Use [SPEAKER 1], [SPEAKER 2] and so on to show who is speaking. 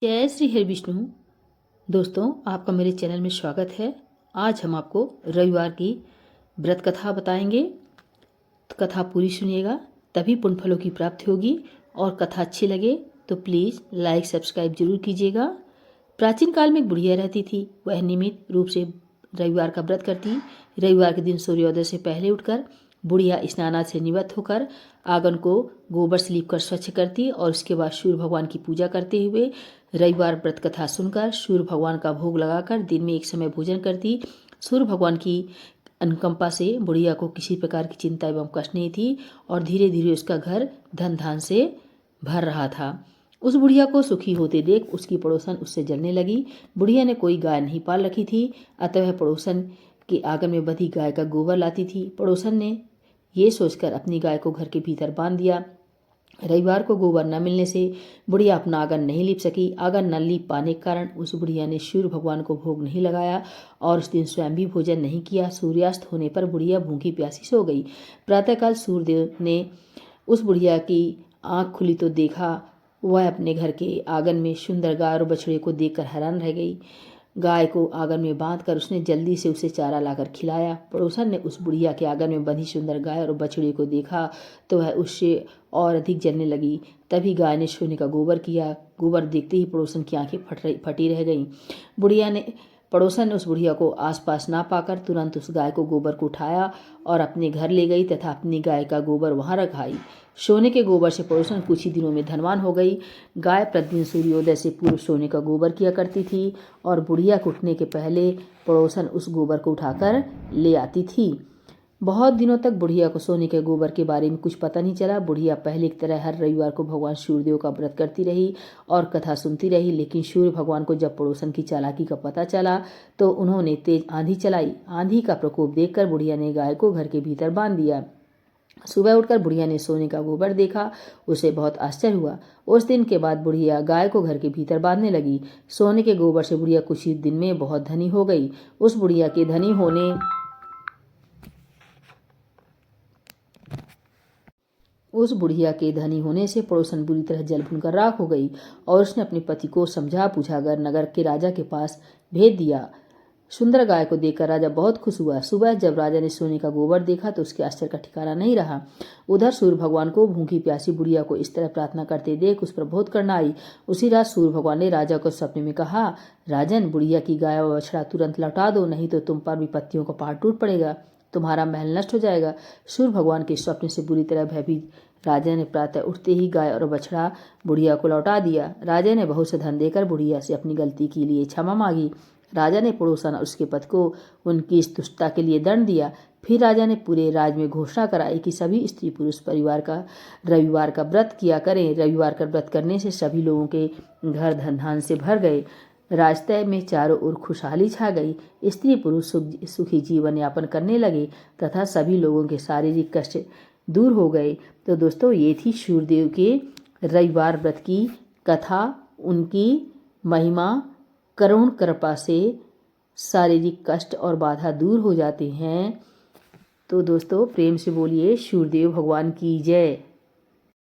[SPEAKER 1] जय श्री हरि विष्णु। दोस्तों, आपका मेरे चैनल में स्वागत है। आज हम आपको रविवार की व्रत कथा बताएंगे। तो कथा पूरी सुनिएगा, तभी पुण्य फलों की प्राप्ति होगी। और कथा अच्छी लगे तो प्लीज़ लाइक सब्सक्राइब जरूर कीजिएगा। प्राचीन काल में एक बुढ़िया रहती थी। वह नियमित रूप से रविवार का व्रत करती। रविवार के दिन सूर्योदय से पहले उठकर बुढ़िया स्नानाद से निवृत्त होकर आंगन को गोबर से लीपकर स्वच्छ करती और उसके बाद सूर्य भगवान की पूजा करते हुए रविवार व्रत कथा सुनकर सूर्य भगवान का भोग लगाकर दिन में एक समय भोजन करती। सूर्य भगवान की अनुकंपा से बुढ़िया को किसी प्रकार की चिंता एवं कष्ट नहीं थी और धीरे धीरे उसका घर धन धान से भर रहा था। उस बुढ़िया को सुखी होते देख उसकी पड़ोसन उससे जलने लगी। बुढ़िया ने कोई गाय नहीं पाल रखी थी, अतः वह पड़ोसन के आंगन में बंधी गाय का गोबर लाती थी। पड़ोसन ने ये सोचकर अपनी गाय को घर के भीतर बांध दिया। रविवार को गोबर न मिलने से बुढ़िया अपना आंगन नहीं लीप सकी। आंगन न लीप पाने के कारण उस बुढ़िया ने सूर्य भगवान को भोग नहीं लगाया और उस दिन स्वयं भी भोजन नहीं किया। सूर्यास्त होने पर बुढ़िया भूखी प्यासी सो गई। प्रातःकाल सूर्यदेव ने उस बुढ़िया की आंख खुली तो देखा वह अपने घर के आंगन में सुंदर गाय और बछड़े को देखकर हैरान रह गई। गाय को आंगन में बांधकर उसने जल्दी से उसे चारा लाकर खिलाया। पड़ोसन ने उस बुढ़िया के आंगन में बंधी सुंदर गाय और बछड़े को देखा तो वह उससे और अधिक जलने लगी। तभी गाय ने सोने का गोबर किया। गोबर देखते ही पड़ोसन की आंखें फटी रह गईं। पड़ोसन ने उस बुढ़िया को आसपास ना पाकर तुरंत उस गाय को गोबर को उठाया और अपने घर ले गई तथा अपनी गाय का गोबर वहां रखाई। सोने के गोबर से पड़ोसन कुछ ही दिनों में धनवान हो गई। गाय प्रतिदिन सूर्योदय से पूर्व सोने का गोबर किया करती थी और बुढ़िया के उठने के पहले पड़ोसन उस गोबर को उठाकर ले आती थी। बहुत दिनों तक बुढ़िया को सोने के गोबर के बारे में कुछ पता नहीं चला। बुढ़िया पहले की तरह हर रविवार को भगवान सूर्यदेव का व्रत करती रही और कथा सुनती रही। लेकिन सूर्य भगवान को जब पड़ोसन की चालाकी का पता चला तो उन्होंने तेज आंधी चलाई। आंधी का प्रकोप देखकर बुढ़िया ने गाय को घर के भीतर बांध दिया। सुबह उठकर बुढ़िया ने सोने का गोबर देखा। उसे बहुत आश्चर्य हुआ। उस दिन के बाद बुढ़िया गाय को घर के भीतर बांधने लगी। सोने के गोबर से बुढ़िया कुछ ही दिन में बहुत धनी हो गई। उस बुढ़िया के धनी होने से पड़ोसन बुरी तरह जल भूनकर राख हो गई और उसने अपने पति को समझा बुझाकर नगर के राजा के पास भेज दिया। सुंदर गाय को देखकर राजा बहुत खुश हुआ। सुबह जब राजा ने सोने का गोबर देखा तो उसके आश्चर्य का ठिकाना नहीं रहा। उधर सूर्य भगवान को भूखी प्यासी बुढ़िया को इस तरह प्रार्थना करते देख उस पर बहुत करुणा आई। उसी रात सूर्य भगवान ने राजा को सपने में कहा, राजन, बुढ़िया की गाय और बछड़ा तुरंत लौटा दो, नहीं तो तुम पर विपत्तियों का पहाड़ टूट पड़ेगा, तुम्हारा महल नष्ट हो जाएगा। सूर्य भगवान के स्वप्न से बुरी तरह भयभीत राजा ने प्रातः उठते ही गाय और बछड़ा बुढ़िया को लौटा दिया। राजा ने बहुत से धन देकर बुढ़िया से अपनी गलती के लिए क्षमा मांगी। राजा ने पड़ोसन और उसके पति को उनकी इस दुष्टता के लिए दंड दिया। फिर राजा ने पूरे राज्य में घोषणा कराई कि सभी स्त्री पुरुष परिवार का रविवार का व्रत किया करें। रविवार का व्रत करने से सभी लोगों के घर धन धान से भर गए। राजतय में चारों ओर खुशहाली छा गई। स्त्री पुरुष सुखी जीवन यापन करने लगे तथा सभी लोगों के शारीरिक कष्ट दूर हो गए। तो दोस्तों, ये थी सूर्यदेव के रविवार व्रत की कथा। उनकी महिमा, करुण कृपा से शारीरिक कष्ट और बाधा दूर हो जाते हैं। तो दोस्तों, प्रेम से बोलिए सूर्यदेव भगवान की जय।